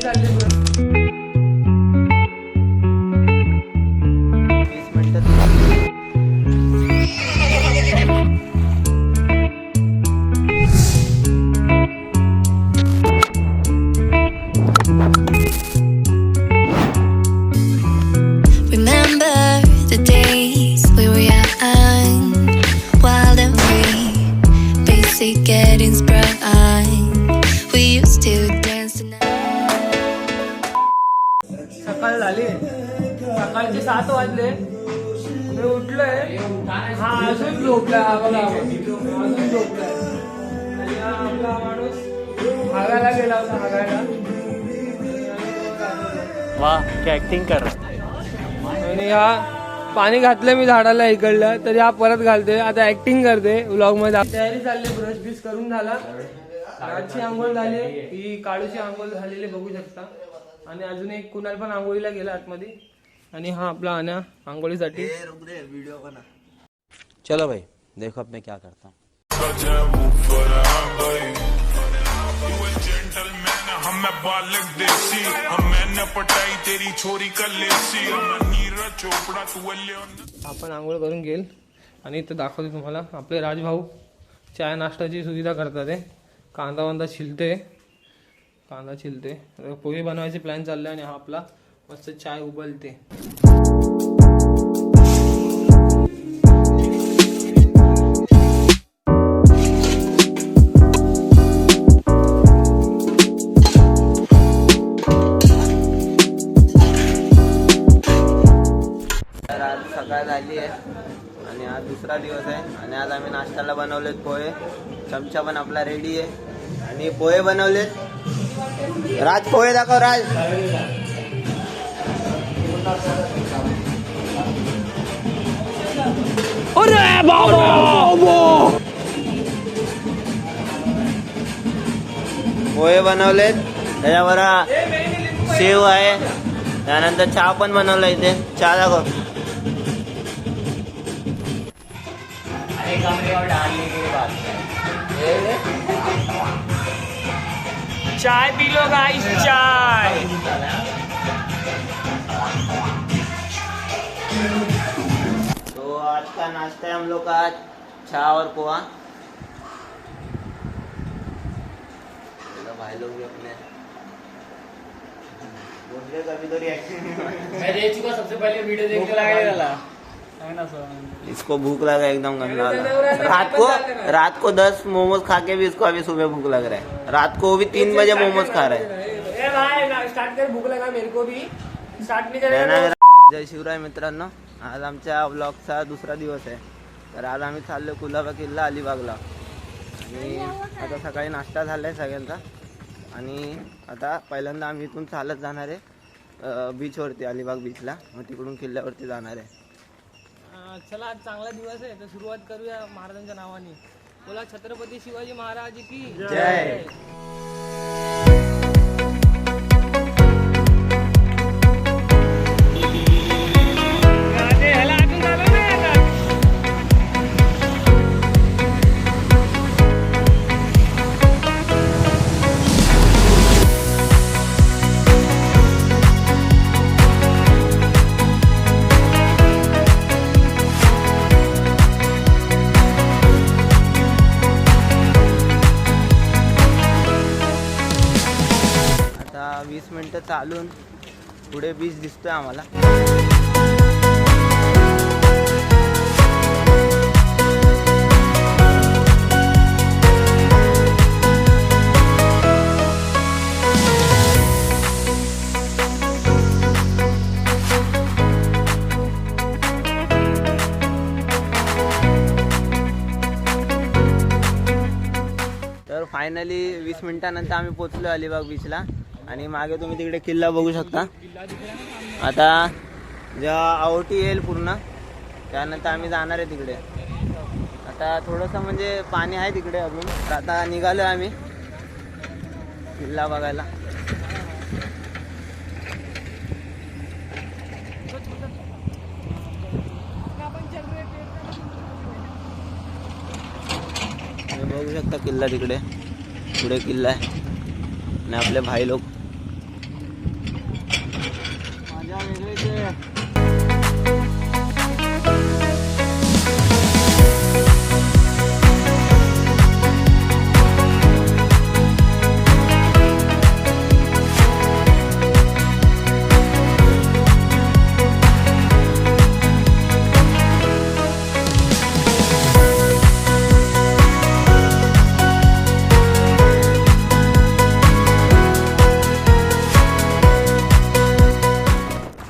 चालली बरं. Getting sprung, we used to dance सकाळ झाली, सकाळचे 7 वाजले. मी उठलोय, हा अजून झोपला. बघा अजून झोपलाय. आणि हा आपला माणूस हागायला गेला होता. हागायला वाह क्या ऍक्टिंग कर. आणि हा पाणी घातलं मी झाडाला इकडलं तरी हा परत घालते. आता ऍक्टिंग करते व्लॉग मध्ये. तयारी चालली, ब्रश बीस करून झाला. राजची आंघोळ झाली, ही काळूची आंघोळ झालेली बघू शकता. आणि अजून एक कुणाल पण आंघोळीला गेला आतमध्ये. आणि हा आपला आण्या आंघोळीसाठी. वीडियो बना. चलो भाई देखो अब मैं क्या करता हूँ. आपण आंघोळ करून घेईल आणि इथं दाखवते तुम्हाला. आपले राजभाऊ चाय नाश्त्याची सुविधा करतात. ते कांदा छिलते, कांदा छिलते. पोहे बनवायचे प्लॅन चालले आणि हा आपला मस्त चाय उबलते. आज सकाळ झाली आहे आणि आज दुसरा दिवस आहे. आणि आज आम्ही नाश्त्याला बनवलेत पोहे. चमचा पण आपला रेडी आहे आणि पोहे बनवलेत. राज पोहे दाखव राज. पोहे बनवलेत, त्याच्यावर शेव आहे. त्यानंतर चहा पण बनवला इथे. चहा दाखव. चाय पी लो गाइस, चाय. तो आज का नाश्ता है हम लोग का चाय और पोहा. भाई लोग भी अपने कभी तो मैं देख चुका सबसे पहले वीडियो देख के लगा इसको भूख लगा एकदम गंदा. रात को 10 मोमोज खा के भी इसको अभी सुबह भूख लग रहा है. रात को भी 3 बजे मोमोज खा रहा है. स्टार्ट कर, भूक लगा मेरे को भी. स्टार्ट नहीं करेगा. जय शिवराय मित्रांनो, आज आमच्या व्लॉगचा दुसरा दिवस आहे. तर आज आम्ही चाललो कुलाबा किल्ला अलिबागला. आणि आता सकाळी नाश्ता झालाय सगळ्यांचा. आणि आता पहिल्यांदा आम्ही इथून चालत जाणार आहे बीचवरती, अलिबाग बीचला. मग तिकडून किल्ल्यावरती जाणार आहे. चला आज चांगला दिवस आहे तर सुरुवात करूया महाराजांच्या नावाने. बोला छत्रपती शिवाजी महाराज की जय. आता 20 मिनिटं चालून पुढे बीच दिसतोय आम्हाला. तर फायनली 20 मिनिटानंतर आम्ही पोचलो अलिबाग बीचला. आणि मागे तुम्ही तिकडे किल्ला बघू शकता. आता जेव्हा आवटी येईल पूर्ण त्यानंतर आम्ही जाणार आहे तिकडे. आता थोडंसं म्हणजे पाणी आहे तिकडे अजून. तर आता निघालो आम्ही किल्ला बघायला. तुम्ही बघू शकता किल्ला तिकडे, पुढे किल्ला आहे. आणि आपले भाई लोक मजा वेगळीच आहे.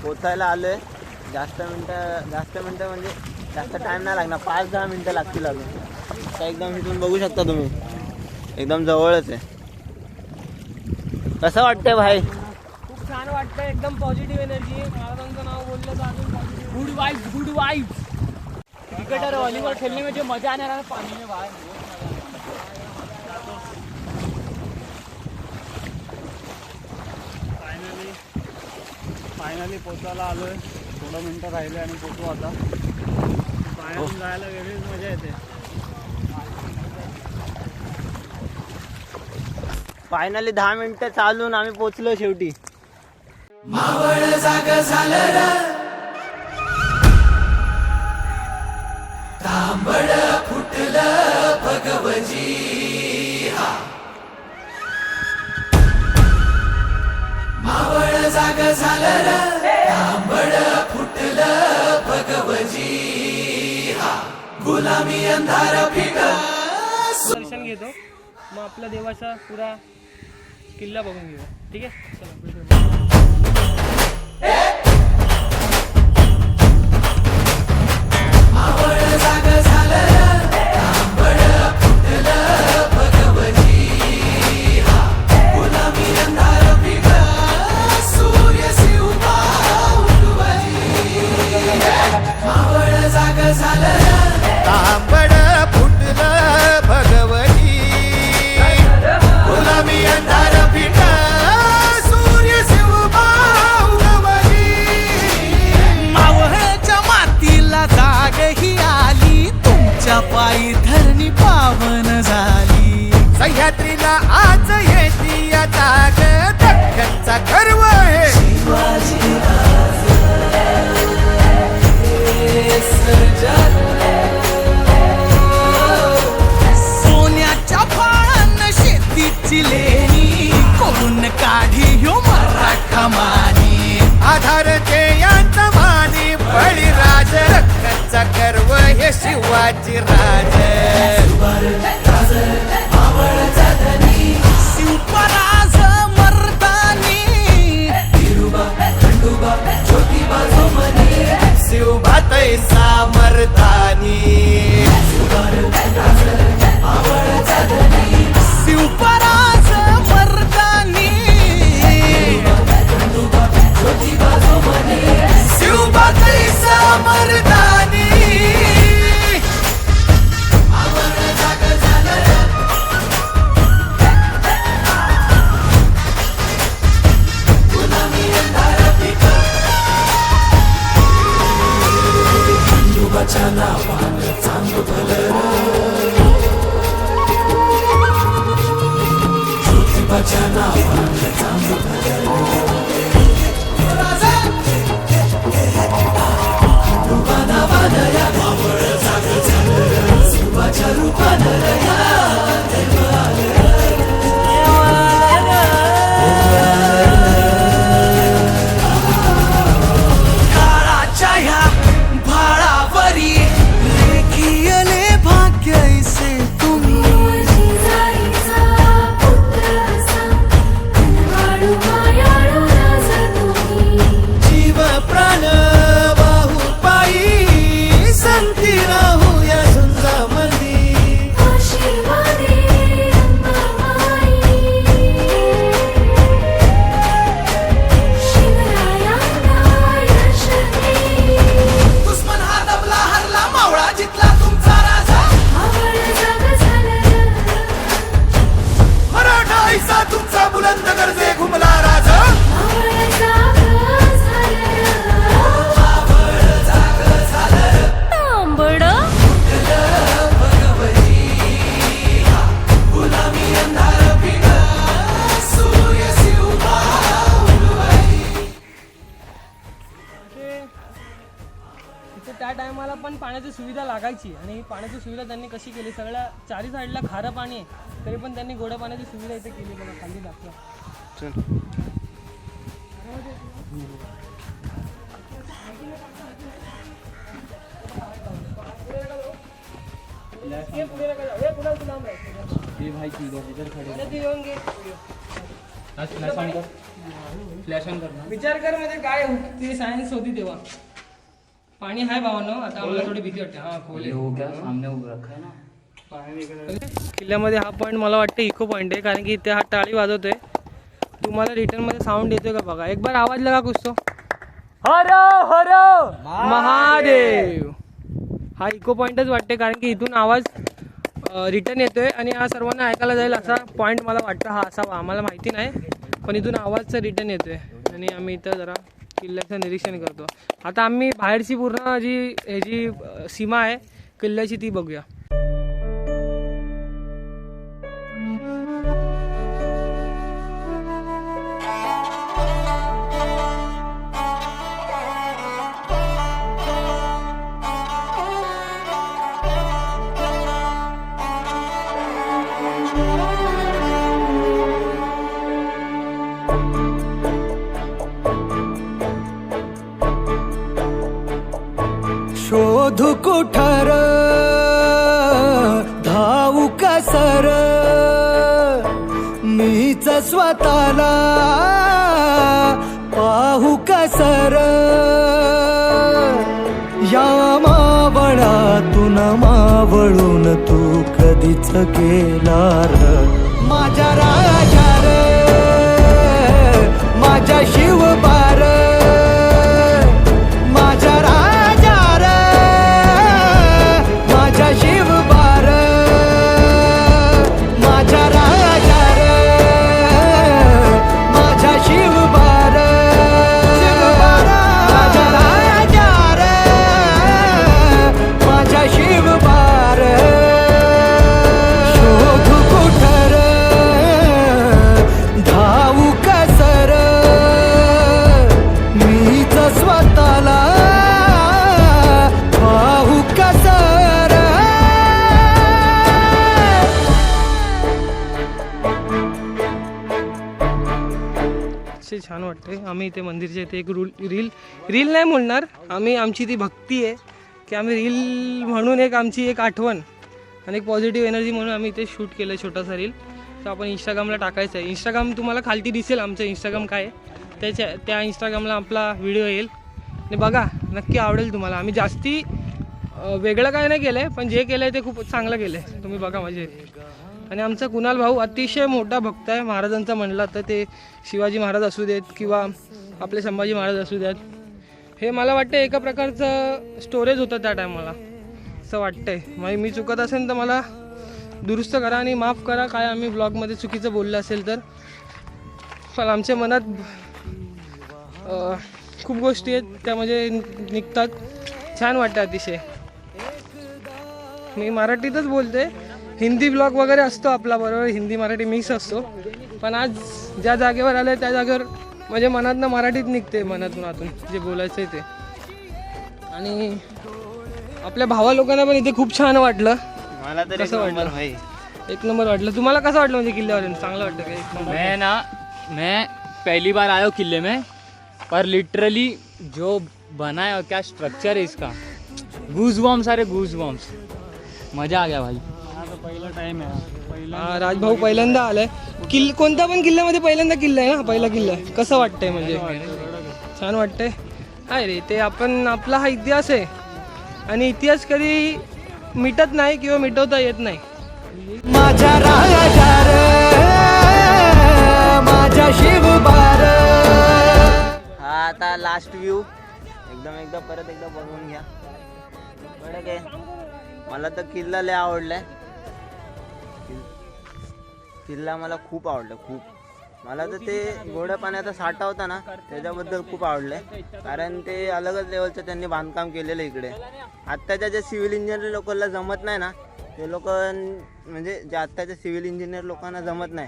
पोचायला आलोय. जास्त मिनटं म्हणजे जास्त टाइम नाही लागणार, 5-10 मिनटं लागतील अजून. आता एकदम इथून बघू शकता तुम्ही, एकदम जवळच आहे. कसं वाटतंय भाई? खूप छान वाटतं, एकदम पॉझिटिव्ह एनर्जी. महाराजांचं नाव बोललं तर अजून पॉझिटिव्ह. Good vibes. क्रिकेट और वॉलीबॉल खेलने में जो मजा आने वाला पानी में बाहर फायनली पोचायला आलोय. थोडं मिनटं राहिले आणि पोचू आता. बाहेरून जायला वेगळीच मजा येते. फायनली 10 मिनिटं चालून आम्ही पोचलो शेवटी. दर्शन घेतो, मग आपल्या देवाचा पुरा किल्ला बघून घेऊ. ठीक आहे, चला. तांबड फुटलं भगवती, गुलामी अंधार फिट, सूर्य शिवबा उगवली. मावळच्या मातीला जाग ही आली, तुमच्या पायी धरणी पावन झाली. सह्याद्रीला आज येती या जाग, दख्खनचा गर्व आहे सोन्याच्या फाळानं शेतीची लेणी, कोण काढी ह्यो मराठा मानी. आधार ते यांचा मानी, बळीराज रक्ताचा गर्व हे शिवाजी राज. शिवपराज मर्दानी, शिवभातैसा मर्दानी. शिवपराज मर्दानी, शिवभातैसा मर्दानी. पण पाण्याची सुविधा लागायची आणि पाण्याची सुविधा त्यांनी कशी केली, सगळ्या चारी साईडला खारं पाणी आहे तरी पण त्यांनी गोड्या पाण्याची सुविधा इथे केली बघा, खाली दाखवा. विचार कर म्हणजे काय ते सायन्स होती तेव्हा. पाणी आहे भावांनो, आता आम्हाला थोडी भीती वाटते. हा खोले किल्ल्यामध्ये हा पॉईंट मला वाटतं इको पॉईंट आहे, कारण की इथे हा टाळी वाजवतोय. तुम्हाला रिटर्न मध्ये साऊंड येतोय का बघा, एक बार आवाज लगा कुछ तो. हर हर महादेव. हा इको पॉईंटच वाटते, कारण की इथून आवाज रिटर्न येतोय आणि हा सर्वांना ऐकायला जाईल असा पॉईंट मला वाटतं हा असावा. आम्हाला माहिती नाही, पण इथून आवाजचा रिटर्न येतोय आणि आम्ही इथं जरा किल्ल्याचं निरीक्षण करतो. आता आम्ही बाहेरची पूर्ण जी ह्याची सीमा आहे किल्ल्याची ती बघूया. शोध कुठर धावू कसर मीच स्वतःला पाहू कसर या मावळातून मावळून तू कधीच गेलार माझ्या राजा रे माझ्या शिवबार माझ्या राजा रे माझ्या शिवबार माझ्या राजा रे माझ्या शिवबार माझ्या राजा रे माझ्या शिवबार शोध कुठर धावू कसर मीच स्वतःला पाहू कसर. असे छान वाटते. आम्ही इथे मंदिरच्या इथे एक रील नाही म्हणणार आम्ही, आमची ती भक्ती आहे की आम्ही रील म्हणून एक आमची एक आठवण आणि एक पॉझिटिव्ह एनर्जी म्हणून आम्ही इथे शूट केलं छोटासा रील. तर आपण इंस्टाग्रामला टाकायचं आहे. इंस्टाग्राम तुम्हाला खालती दिसेल आमचं इंस्टाग्राम काय आहे, त्या इंस्टाग्रामला आपला व्हिडिओ येईल आणि बघा, नक्की आवडेल तुम्हाला. आम्ही जास्ती वेगळं काय नाही केलं आहे, पण जे केलं आहे ते खूप चांगलं केलं आहे, तुम्ही बघा मजा येईल. आणि आमचा कुणाल भाऊ अतिशय मोठा भक्त आहे महाराजांचा म्हणला तर ते शिवाजी महाराज असू देत किंवा आपले संभाजी महाराज असू द्यात. हे मला वाटतं एका प्रकारचं स्टोरेज होतं त्या टायमाला असं वाटतंय. मग मी चुकत असेल तर मला दुरुस्त करा आणि माफ करा काय आम्ही ब्लॉगमध्ये चुकीचं बोललं असेल तर. पण आमच्या मनात खूप गोष्टी आहेत त्यामध्ये निघतात. छान वाटतं अतिशय. मी मराठीतच बोलते, हिंदी ब्लॉग वगैरे असतो आपला बरोबर, हिंदी मराठी मिक्स असतो. पण आज ज्या जागेवर आलं त्या जागेवर म्हणजे मनातनं मराठीत निघते, मनातून आतून जे बोलायचं आहे ते. आणि आपल्या भावा लोकांना पण इथे खूप छान वाटलं. मला तर कसं वाटलं भाई एक नंबर वाटलं. तुम्हाला कसं वाटलं म्हणजे किल्ल्यावर चांगलं वाटतं का? एक नंबर. मैं पहली बार आया हूँ किले में, पर लिटरली जो बना है और क्या स्ट्रक्चर है इसका, गूज़बम्स सारे गूज़बम्स, मजा आ गया भाई. पहिला टाइम आहे. हा, राजभाऊ पहिल्यांदा आलाय. कोणत्या पण किल्ल्यामध्ये पहिल्यांदा किल्ला आहे ना, पहिला किल्ला आहे. कसं वाटतंय म्हणजे? छान वाटतंय. आहे रे ते आपण आपला हा इतिहास आहे आणि इतिहास कधी मिटत नाही किंवा मिटवता येत नाही. माझ्या राजा रे माझ्या शिवबार. हा आता लास्ट व्ह्यू एकदा परत एकदा बघून घ्या. बरं काय, मला तर किल्ला लय आवडलाय. किल्ला मला खूप आवडला खूप. मला तर ते गोड्या पाण्याचा साठा होता ना त्याच्याबद्दल खूप आवडलंय, कारण ते अलगच लेवलचं त्यांनी बांधकाम केलेलं इकडे. आत्ताच्या जे सिव्हिल इंजिनियर लोकांना जमत नाही ना, ते लोक म्हणजे जे आत्ताच्या सिव्हिल इंजिनियर लोकांना जमत नाही,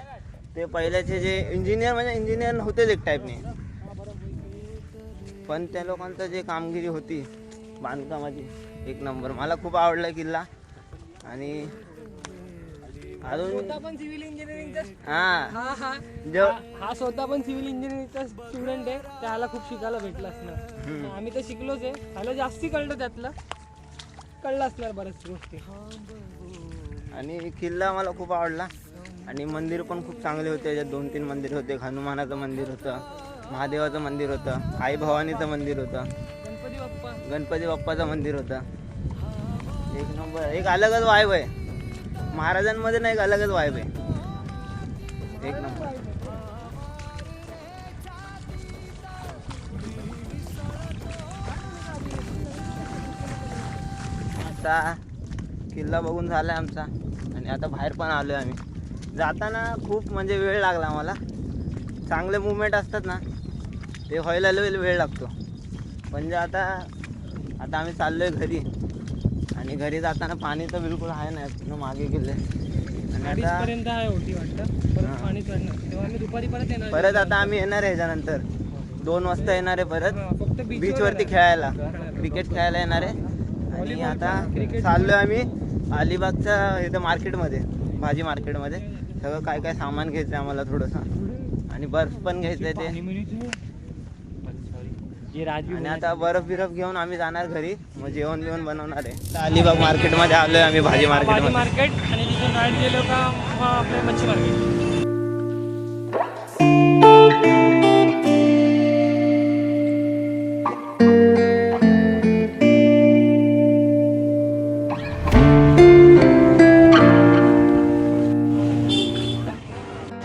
ते पहिल्याचे जे इंजिनियर म्हणजे इंजिनियर नव्हतेच एक टाईपने, पण त्या लोकांचं जे कामगिरी होती बांधकामाची एक नंबर. मला खूप आवडला किल्ला. आणि अजून स्वतः पण सिव्हिल इंजिनिअरिंगचा हा जो हा स्वतः पण सिव्हिल इंजिनिअरिंगचा स्टुडंट आहे. त्याला खूप शिकायला भेटलं असणार. आम्ही तर शिकलोच आहे. ह्याला जास्ती कळलं, त्यातलं कळलं असणार बऱ्याच गोष्टी. आणि किल्ला मला खूप आवडला. आणि मंदिर पण खूप चांगले होते. त्याच्यात 2-3 मंदिर होते. हनुमानाचं मंदिर होतं, महादेवाचं मंदिर होतं, आई भवानीचं मंदिर होतं, गणपती बाप्पाचं मंदिर होतं. एक नंबर. एक अलगच वाईब आहे महाराजांमध्ये ना, एक अलगच वाईब आहे. एक नंबर. आता किल्ला बघून झालाय आमचा. आणि आता बाहेर पण आलोय आम्ही. जाताना खूप म्हणजे वेळ लागला आम्हाला. चांगले मुवमेंट असतात ना, ते व्हायला वेळ लागतो. म्हणजे आता आम्ही चाललोय घरी. आणि घरी जाताना पाणी तर बिलकुल आहे नाही, पूर्ण मागे गेले. आणि आता पर्यंत आहे होती वाटतं. परत पाणी चढणार तेव्हा आम्ही दुपारी परत येणार. परत आता आम्ही येणार आहे ह्याच्यानंतर 2 वाजता येणार आहे परत फक्त बीचवरती खेळायला, क्रिकेट खेळायला येणार आहे. आणि आता चाललोय आम्ही अलिबागच्या इथं मार्केटमध्ये, भाजी मार्केटमध्ये. सगळं काय काय सामान घ्यायचं आहे आम्हाला थोडंसं. आणि बर्फ पण घ्यायचं आहे ते. आणि आता बर्फ घेऊन आम्ही जाणार घरी. मग जेवण बिवण बनवणार आहे. अलिबाग मार्केटमध्ये आलोय आम्ही, भाजी मार्केट. मार्केट. आणि तिथून राईट गेलो का आपले मच्छी मार्केट.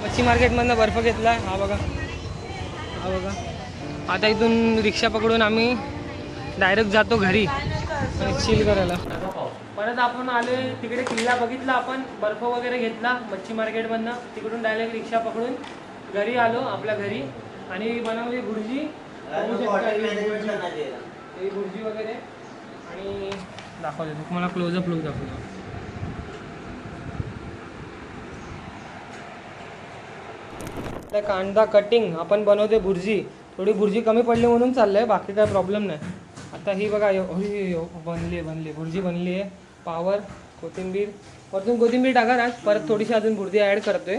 मच्छी मार्केटमधनं बर्फ घेतला. हा बघा. आता इथून रिक्षा पकडून आम्ही डायरेक्ट जातो घरी आणि चिल करायला. परत आपण आले तिकडे, किल्ला बघितला आपण, बर्फ वगैरे घेतला मच्छी मार्केटमधनं. तिकडून डायरेक्ट रिक्षा पकडून घरी आलो, आपल्या घरी. आणि बनवली भुर्जी. ही भुर्जी वगैरे. आणि दाखवते तुम्हाला, क्लोजअप लुक दाखवतो. कांदा कटिंग आपण बनवते भुर्जी. थोडी भुर्जी कमी पडली म्हणून चाललंय, बाकी काय प्रॉब्लेम नाही. आता ही बघा बनली भुर्जी बनली आहे. पावर, कोथिंबीर, वरतून कोथिंबीर टाका आज. परत थोडीशी अजून भुर्जी ॲड करतोय,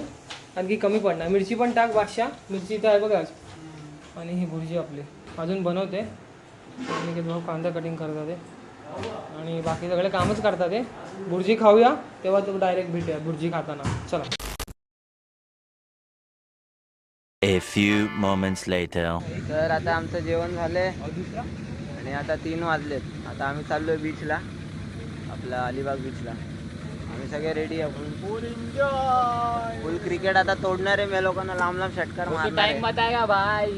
आणखी कमी पडणार. मिरची पण टाक बादशाह, मिरची इथं आहे बघा. आणि ही भुर्जी आपली अजून बनवते. आणि भाऊ कांदा कटिंग करतात ते, आणि बाकी सगळे कामच करतात ते. भुर्जी खाऊया तेव्हा तो डायरेक्ट भेटूया भुर्जी खाताना. चला. A few moments later. तर आता आमचं जेवण झालंय आणि आता 3 वाजलेत. आता आम्ही चाललोय बीचला, आपला अलिबाग बीचला. आम्ही सगळे रेडी आपण फुल क्रिकेट आता तोडणार आहे. मी लोकांना लांब षटकार मारणार. टाइम बताएगा भाई.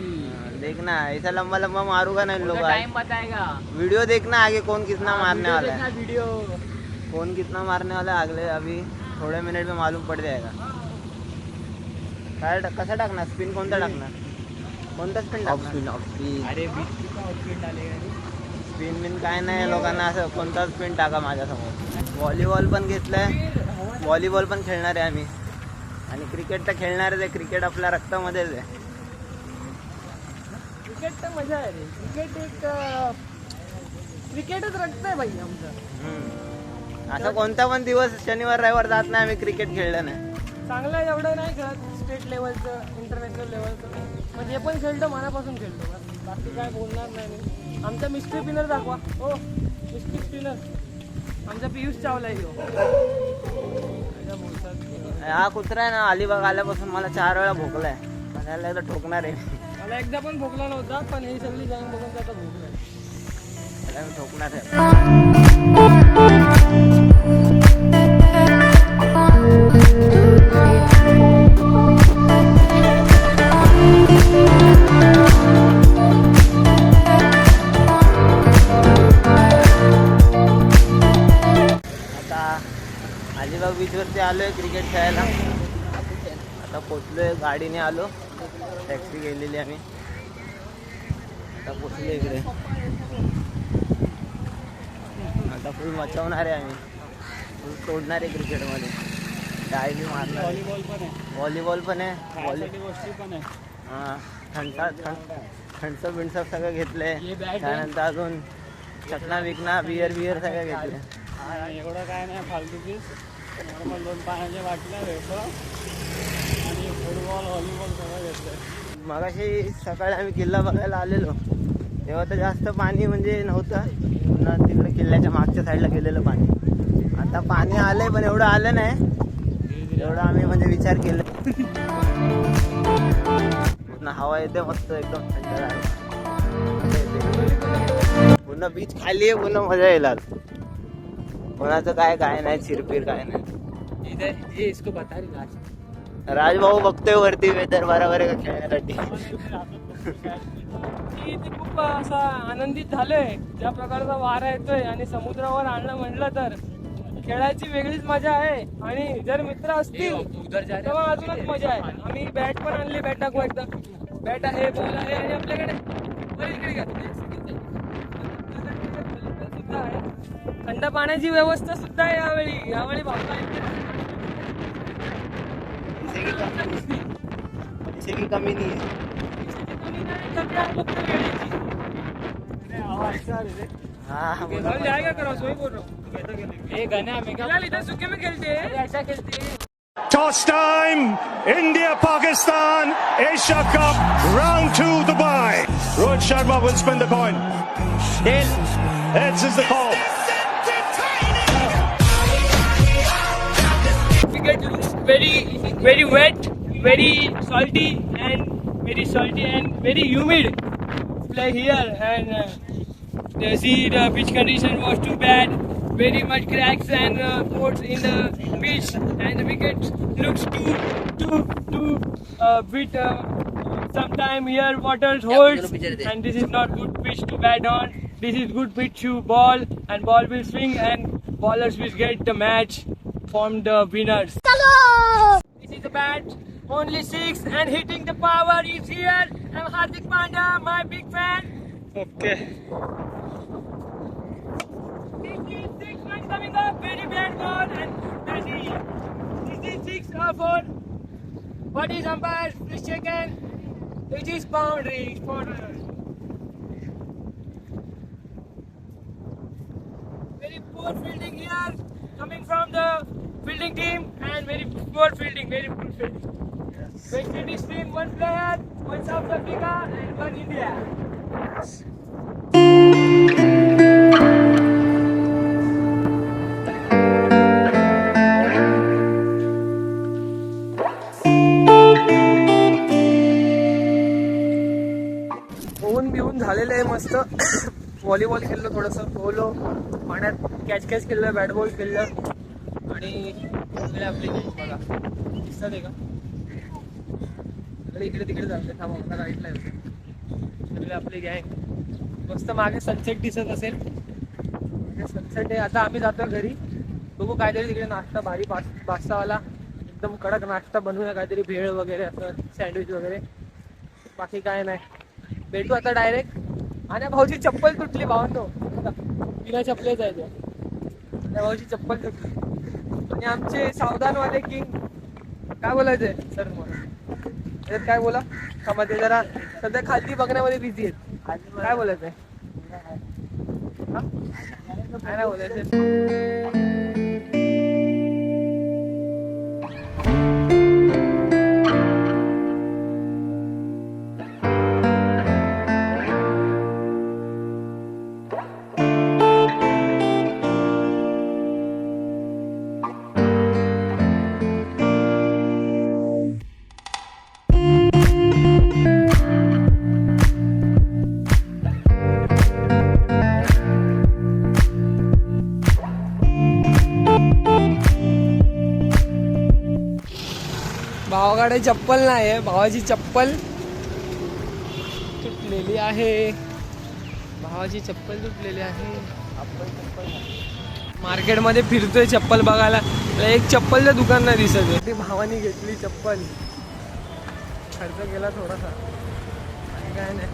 देख ना, ऐसा लंबा लंबा मारूंगा ना इन लोग. टाइम बताएगा. वीडियो देखना आगे कौन कितना मारने वाला है. वीडियो कौन कितना मारने वाला है अगले अभी थोड़े मिनट में मालूम पड़ जाएगा. काय कसा टाकणार, स्पिन कोणता टाकणार, कोणता स्पिन टाकणार. अरे बीच डालेगा. स्पिन बिन काय नाही, लोकांना असं कोणता स्पिन टाका माझ्यासमोर. व्हॉलीबॉल पण घेतलंय, व्हॉलीबॉल पण खेळणार आहे आम्ही. आणि क्रिकेट तर खेळणारच आहे. क्रिकेट आपल्या रक्तामध्येच आहे. क्रिकेट तर मजा आहे रे. क्रिकेटच रक्त आहे भाई आमचं. असं कोणता पण दिवस शनिवार रविवार जात नाही आम्ही क्रिकेट खेळलं नाही. चांगलं एवढं नाही खेळत, स्टेट लेवलचं, इंटरनॅशनल लेवलचं. म्हणजे हे पण खेळतो, मनापासून खेळतो. बाकी काय बोलणार नाही मी. आमचा मिस्ट्री स्पिनर दाखवा. हो, मिस्ट्री स्पिनर आमचा पियुष चावला आहे. हा कुत्रा आहे ना, अलिबाग आल्यापासून मला 4 वेळा भोकलाय. मला एकदा ठोकणार आहे. मला एकदा पण भोगला नव्हता, पण ही सगळी गँग बघून त्याचा भोगलाय. त्याला मी ठोकणार आहे. अलिबाग बीचवरती आलो आहे क्रिकेट खेळायला. आता पोचलो आहे, गाडीने आलो, टॅक्सी गेलेली आम्ही. आता पोचलो इकडे. आता फुल मचवणार आहे आम्ही, फुल तोडणार आहे क्रिकेटमध्ये. डायव्ही मारणार, व्हॉलीबॉल पण आहे. हां, थंडसप बिंडसप सगळं घेतलं आहे. त्यानंतर अजून चटना बिकना बियर सगळं घेतलं. एवढं काय नाही फालतूचीच नॉर्मल 2 पाण्याच्या बाटल्या वेफर आणि फुटबॉल व्हॉलीबॉल सगळं घेतलं. मगाशी सकाळी आम्ही किल्ला बघायला आलेलो तेव्हा तर जास्त पाणी म्हणजे नव्हतं. पुन्हा तिकडे किल्ल्याच्या मागच्या साईडला गेलेलं पाणी. आता पाणी आलंय पण एवढं आलं नाही एवढं आम्ही म्हणजे विचार केला. पुन्हा हवा येते मस्त एकदम थंड आहे. पुन्हा बीच खाली आहे पुन्हा मजा येईल. कोणाचं काय नाही चिरपीर काय नाही. ये इसको बता रही राजभाऊ बघतोय वरती वेदर बरोबर आहे का खेळण्यासाठी. इथे खूप असा आनंदित झालोय ज्या प्रकारचा वारा येतोय आणि समुद्रावर आणलं म्हटलं तर खेळायची वेगळीच मजा आहे. आणि जर मित्र असतील तेव्हा अजूनच मजा आहे. आम्ही बॅट पण आणली. बॅट टाकू एकदा. बॅट आहे बॉल आहे आणि आपल्याकडे सुद्धा आहे. थंड पाण्याची व्यवस्था सुद्धा आहे यावेळी बाबा पैसे की कमी नाही आहे. हाँ जाएगा करो सोई बोल रहा हूँ. ये गन्या में क्या इधर सूखे में खेलते हैं ऐसा खेलते हैं. Toss time. India, Pakistan, Asia Cup, round 2, Dubai. Rohit Sharma will spin the coin. Heads is the call. Cricket looks very wet, very salty and very humid. Play here and see the pitch condition was too bad. Very much cracks and ports in the pitch, and the wicket looks too bit. Sometime here water holds, and this is not good pitch to bat on. This is good pitch to ball, and ball will swing, and bowlers will get the match from the winners. This is the bat, only 6, and hitting the power is here. I'm Hardik Pandya, my big fan. Okay. Six runs coming up, very bad ball, and this is 6 or 4. What is umpire? Please check in. It is boundary for very poor fielding here, coming from the fielding team, and very poor fielding. West Indies team, 1 player, 1 South Africa, and 1 India. बिवून झालेलं आहे मस्त. Volleyball खेळलो, थोडंसं पोहलो, पाण्यात catch खेळलं, bat ball खेळलं आणि आपली बघा दिसतात आहे का इकडे तिकडे जाते. थांबा आपला राईटला येते आपली गँग. मस्त मागे सनसेट दिसत असेल. सनसेट आहे. आता आम्ही जातोय घरी. बघू काहीतरी तिकडे नाश्ता भारी पास्तावाला एकदम कडक नाश्ता बनवूया, काहीतरी भेळ वगैरे असं सँडविच वगैरे. बाकी काय नाही. भेटू आता डायरेक्ट. आणि भाऊची चप्पल तुटली भावांनो. बिना चप्पलेच आहे त्या भाऊची चप्पल तुटली. आणि आमचे सावधानवाले किंग काय बोलायचंय सर मला काय बोला थांबा. ते जरा सध्या खालती बघण्यामध्ये बिझी आहेत. काय बोलायचंय काय नाही बोलायचं. भावाकडे चप्पल नाही आहे. भावाची चप्पल तुटलेली आहे. भावाची चप्पल तुटलेली आहे. मार्केटमध्ये फिरतोय चप्पल बघायला. एक चप्पलचं दुकान नाही दिसत आहे. ती भावानी घेतली चप्पल. खर्च केला थोडासा आणि काय नाही.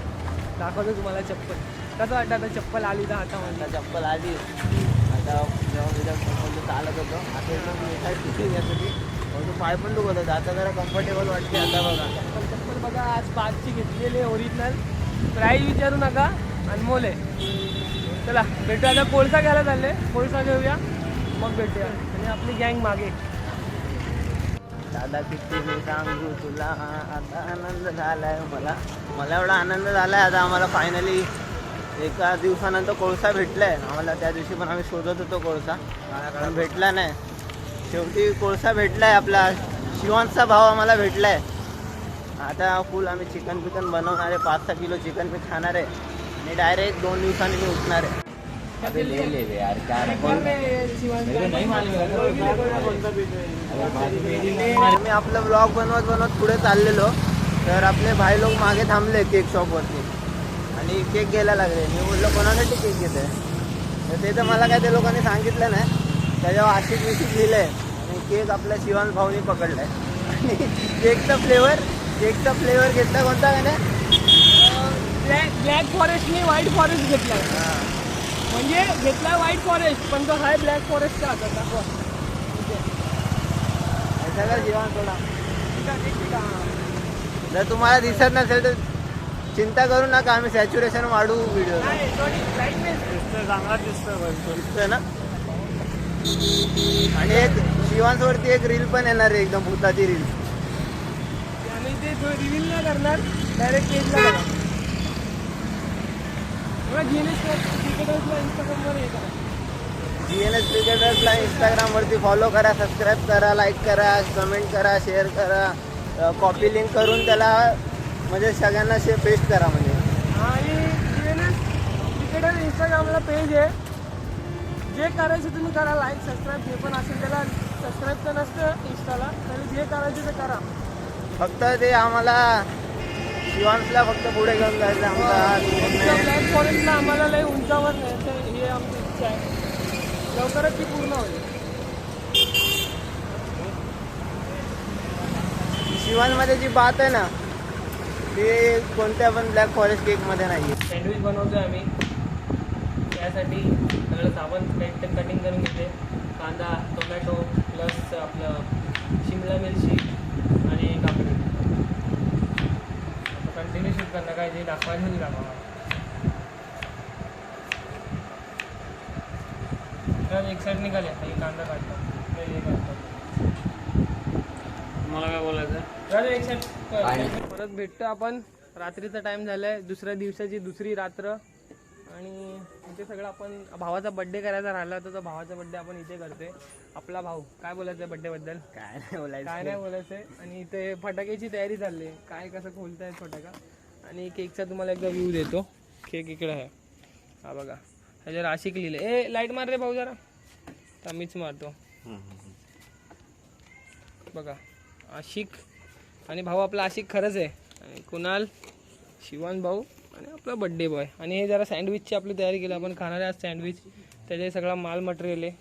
दाखवतो तुम्हाला चप्पल. कसं वाटतं आता चप्पल आली तर हातामध्ये. चप्पल आली. आता जेव्हा चालत होतो आता किती यासाठी पाय पण दुखत होता. आता जरा कम्फर्टेबल वाटते. आता बघा चप्पल बघा आज 5ची घेतलेली ओरिजिनल. प्राईस विचारू नका, अनमोल आहे. चला भेटूया आता. कोळसा घ्यायला चालले, कोळसा घेऊया मग भेटूया. आणि आपली गँग मागे. दादा किती मी सांगू तुला, आता आनंद झालाय मला एवढा आनंद झालाय. आता आम्हाला फायनली एका दिवसानंतर कोळसा भेटलाय आम्हाला. त्या दिवशी पण आम्ही शोधत होतो कोळसा, पण भेटला नाही. शेवटी कोळसा भेटलाय. आपला शिवांचा भाव आम्हाला भेटलाय. आता फुल आम्ही चिकन बिकन बनवणार आहे. 5-6 किलो चिकन मी खाणार आहे आणि डायरेक्ट 2 दिवसांनी मी उठणार आहे. मी आपलं ब्लॉग बनवत पुढे चाललेलो तर आपले भाई लोक मागे थांबले केक शॉपवरती आणि केक घ्यायला लागले. मी बोललो कोणासाठी केक घेत आहे, तर ते तर मला काय ते लोकांनी सांगितलं नाही. त्याच्यावर आशिक लिहिलं आहे आणि केक आपल्या शिवान भाऊनी पकडला आहे. आणि केकचा फ्लेवर घेतला कोणता का नाही, ब्लॅक फॉरेस्टने व्हाईट फॉरेस्ट घेतलाय. म्हणजे घेतलाय व्हाईट फॉरेस्ट पण तो हाय ब्लॅक फॉरेस्टचा हातात दाखवा. सगळं जीवन थोडा. जर तुम्हाला दिसत नसेल तर चिंता करू नका, आम्ही सॅच्युरेशन वाढवू व्हिडिओ. चांगला दिसतोय ना. आणि एक शिवांसवरती एक रील पण येणार आहे, एकदम भूताची रील. आम्ही ते रिव्हील नाही करणार, डायरेक्ट पेजला करा. GNS क्रिकेटर्सला इंस्टाग्रामवर हे करा. GNS क्रिकेटर्सला इंस्टाग्रामवरती फॉलो करा, सबस्क्राईब करा, लाईक करा, कमेंट करा, शेअर करा, कॉपी लिंक करून त्याला म्हणजे सगळ्यांना पेस्ट करा. म्हणजे आणि GNS क्रिकेटर इंस्टाग्रामला पेज आहे. जे करायचं तुम्ही करा, लाईक सबस्क्राईब जे पण असेल त्याला. सबस्क्राईब तर नसतं इंस्टाला, तर जे करायचं ते करा. फक्त ते आम्हाला शिवांसला फक्त पुढे घेऊन जायचं आमचा. ब्लॅक फॉरेस्टला आम्हाला लई उंचावर न्यायचं ही आमची इच्छा आहे. लवकरच ती पूर्ण होईल. शिवांमध्ये जी बात आहे ना ते कोणत्या पण ब्लॅक फॉरेस्ट केकमध्ये नाही आहे. सँडविच बनवतोय आम्ही. त्यासाठी सगळं साबण कटिंग करून घेते. कांदा, टोमॅटो प्लस आपलं शिमला मिरची आणि काकडी. कंटिन्यू शूट करणं काय जे दाखवायचं ते दाखवा. तर एक साईड निघाले हे कांदा काढतो हे काढतो. मला काय बोलायचं राजू एक साईड. परत भेटतो आपण. रात्रीचा टाइम झालाय, दुसऱ्या दिवसाची दुसरी रात्र. आणि इथे सगळं आपण भावाचा बड्डे करायचा राहिला होता, तर भावाचा बड्डे आपण इथे करतोय. आपला भाऊ काय बोलायचं बड्डेबद्दल? काय नाही बोलायचंय. आणि इथे फटाक्याची तयारी चालली आहे. काय कसं खोलतायत फटाका. आणि केकचा तुम्हाला एकदा व्ह्यू देतो. केक इकडे आहे हा बघा. ह्याच्यावर आशिक लिहिलं. ए लाईट मार रे भाऊ जरा. तर मीच मारतो बघा. आशिक आणि भाऊ आपला आशिक खरंच आहे. आणि कुणाल, शिवान भाऊ आणि आपला बड्डे बॉय. आणि हे जरा सँडविचची आपली तयारी केली आपण. खाणार आहे आज सँडविच. त्याचे सगळा माल मटेरियल आहे.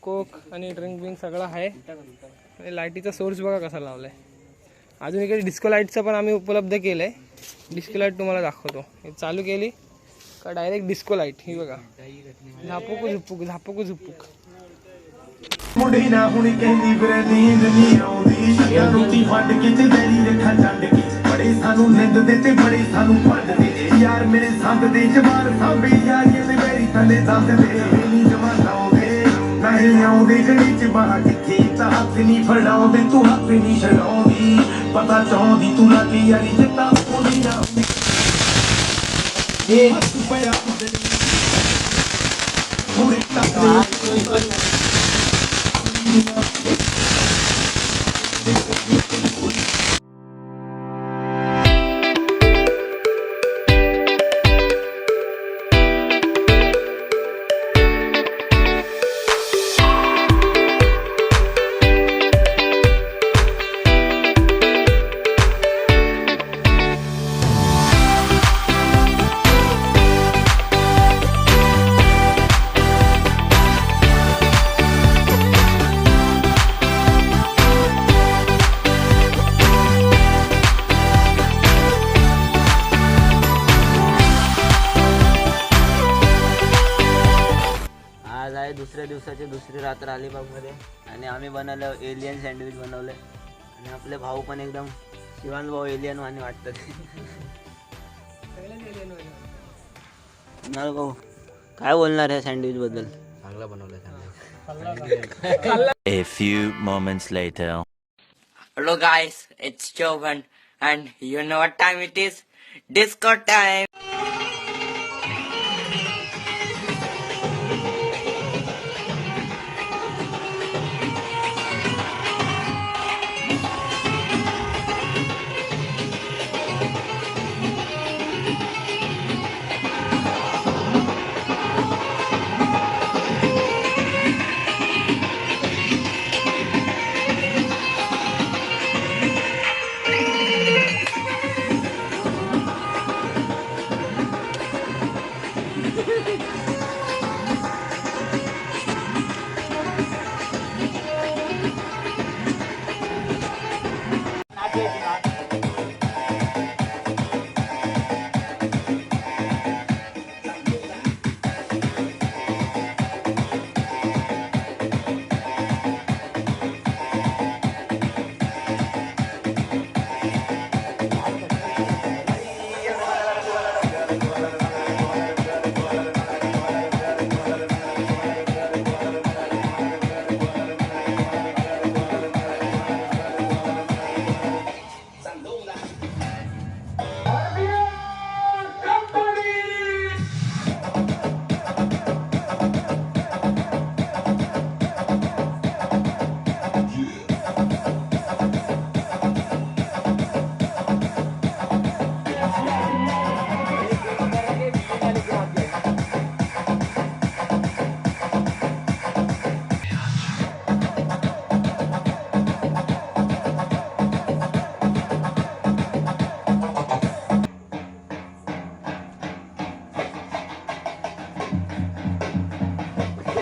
कोक आणि ड्रिंक बिंक सगळं आहे. आणि लाईटीचा सोर्स बघा कसा लावला आहे. अजून इकडे डिस्को लाईटचं पण आम्ही उपलब्ध केलं आहे. डिस्को लाईट तुम्हाला दाखवतो. हे चालू केली का डायरेक्ट डिस्को लाईट. ही बघा झापूक झुपूक झापूक झुपूक. ਮੁੰਡੇ ਨਾ ਹੁਣ ਕਹਿੰਦੀ ਵੀਰੇ ਨੀਂਦ ਨਹੀਂ ਆਉਂਦੀ ਸ਼ਿਆ ਰੋਟੀ ਫੱਡ ਕੇ ਤੇ ਬੈਰੀ ਰੱਖਾ ਛੱਡ ਕੇ ਬੜੇ ਸਾਨੂੰ ਨਿੰਦ ਦੇ ਤੇ ਬੜੇ ਸਾਨੂੰ ਫੱਡਦੇ ਯਾਰ ਮੇਰੇ ਸੰਗ ਦੇ ਜਵਾਨ ਸਾਂਭੇ ਯਾਰੀਆਂ ਦੇ ਬੈਰੀ ਥੱਲੇ ਦੱਸਦੇ ਨਹੀਂ ਜਵਾਨ ਆਉਂਦੇ ਨਹੀਂ ਆਉਂਦੇ ਗਲੀ ਚ ਬਾਹਰ ਕਿੱਥੇ ਤਾਂ ਹੱਥ ਨਹੀਂ ਫੜਾਉਂਦੇ ਤੂੰ ਹੱਥ ਨਹੀਂ ਛਡਾਉਂਦੀ ਪਤਾ ਚਾਹੁੰਦੀ ਤੂੰ ਲੱਗੀ ਯਾਰੀ ਜਿੱਤਾ ਉਹਦੀ ਨਾ ਇਹ ਹੱਥ ਪਿਆ ਪੂਰੇ ਟੱਪ दुसऱ्या दिवसाची दुसरी रात्र अलिबागमध्ये. आणि आम्ही बनवलं एलियन सँडविच बनवलं. आणि आपले भाऊ पण एकदम शिवान भाऊ एलियन वाणी वाटतात. भाऊ काय बोलणार आहे सँडविच बद्दल? A few moments later. Hello guys, it's Jovan and you know what time it is? Disco time!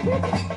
Woo!